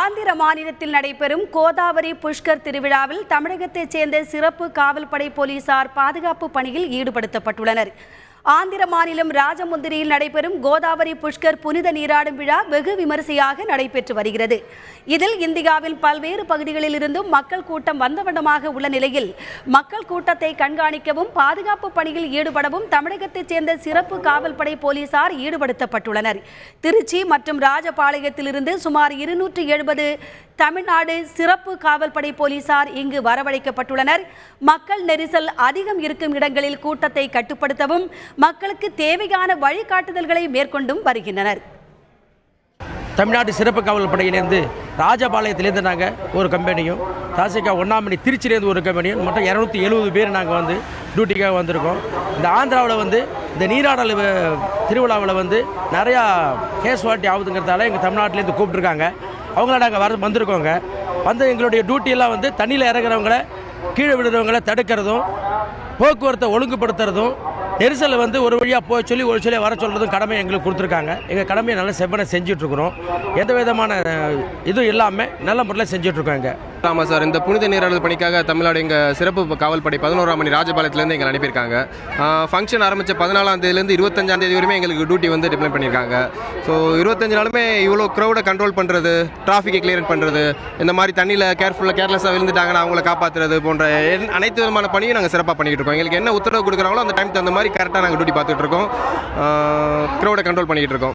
ஆந்திர மாநிலத்தில் நடைபெறும் கோதாவரி புஷ்கர் திருவிழாவில் தமிழகத்தைச் சேர்ந்த சிறப்பு காவல்படை போலீசார் பாதுகாப்பு பணியில் ஈடுபடுத்தப்பட்டுள்ளனர். ஆந்திர மாநிலம் ராஜமுந்திரியில் நடைபெறும் கோதாவரி புஷ்கர் புனித நீராடும் விழா வெகு விமரிசையாக நடைபெற்று வருகிறது. இதில் இந்தியாவின் பல்வேறு பகுதிகளில் இருந்தும் மக்கள் கூட்டம் வந்தவண்ணமாக உள்ள நிலையில் மக்கள் கூட்டத்தை கண்காணிக்கவும் பாதுகாப்பு பணியில் ஈடுபடவும் தமிழகத்தைச் சேர்ந்த சிறப்பு காவல்படை போலீசார் ஈடுபடுத்தப்பட்டுள்ளனர். திருச்சி மற்றும் ராஜபாளையத்திலிருந்து சுமார் 270 தமிழ்நாடு சிறப்பு காவல்படை போலீசார் இங்கு வரவழைக்கப்பட்டுள்ளனர். மக்கள் நெரிசல் அதிகம் இருக்கும் இடங்களில் கூட்டத்தை கட்டுப்படுத்தவும் மக்களுக்கு தேவையான வழிகாட்டுதல்களை மேற்கொண்டும் வருகின்றனர். தமிழ்நாடு சிறப்பு காவல் படையிலேருந்து ராஜபாளையத்திலேருந்து நாங்கள் ஒரு கம்பெனியும், தாசிகா ஒன்றாமணி திருச்சியிலேருந்து ஒரு கம்பெனியும், மொத்தம் 270 பேர் நாங்கள் டியூட்டிக்காக வந்திருக்கோம். இந்த ஆந்திராவில் இந்த நீராடல் திருவிழாவில் நிறையா கேஸ்வாலிட்டி ஆகுதுங்கிறதால எங்கள் தமிழ்நாட்டிலேருந்து கூப்பிட்ருக்காங்க. அவங்கள நாங்கள் வந்திருக்கோங்க. எங்களுடைய டியூட்டியெல்லாம் தண்ணியில் இறங்குறவங்கள கீழே விடுறவங்கள தடுக்கிறதும், போக்குவரத்தை ஒழுங்குபடுத்துறதும், நெரிசலை ஒரு வழியாக போய் சொல்லி ஒரு சொல்லி வர சொல்கிறதும் கடமை எங்களுக்கு கொடுத்துருக்காங்க. எங்கள் கடமையை நல்லா செவ்வனை செஞ்சிட்ருக்குறோம். எந்த விதமான இதுவும் இல்லாமல் நல்ல முறையில் செஞ்சிட்ருக்கோம். இங்கே ஆமாம் சார், இந்த புனித நீராடல் பணிக்காக தமிழ்நாடு எங்கள் சிறப்பு காவல்படை 11ஆம் மணி ராஜபாளையத்துலேருந்து எங்களை அனுப்பியிருக்காங்க. ஃபங்க்ஷன் ஆரம்பித்த 14ஆம் தேதியிலேருந்து 25ஆம் தேதி வரையுமே எங்களுக்கு டியூட்டி டிப்ளை பண்ணியிருக்காங்க. ஸோ 25 நாளுமே இவ்வளோ க்ரௌடை கண்ட்ரோல் பண்ணுறது, டிராஃபிக்கை கிளியர் பண்ணுறது, இந்த மாதிரி தண்ணியில் கேர்லெஸ்ஸாக விழுந்துட்டாங்கன்னா அவங்கள காப்பாற்றுறது போன்ற அனைத்து விதமான பணியும் நாங்கள் சிறப்பாக பண்ணிக்கிட்டு இருக்கோம். எங்களுக்கு என்ன உத்தரவு கொடுக்குறாங்களோ அந்த டைமுக்கு அந்த மாதிரி கரெக்டாக நாங்கள் டியூட்டி பார்த்துட்டு இருக்கோம். க்ரௌடை கண்ட்ரோல் பண்ணிக்கிட்டு இருக்கோம்.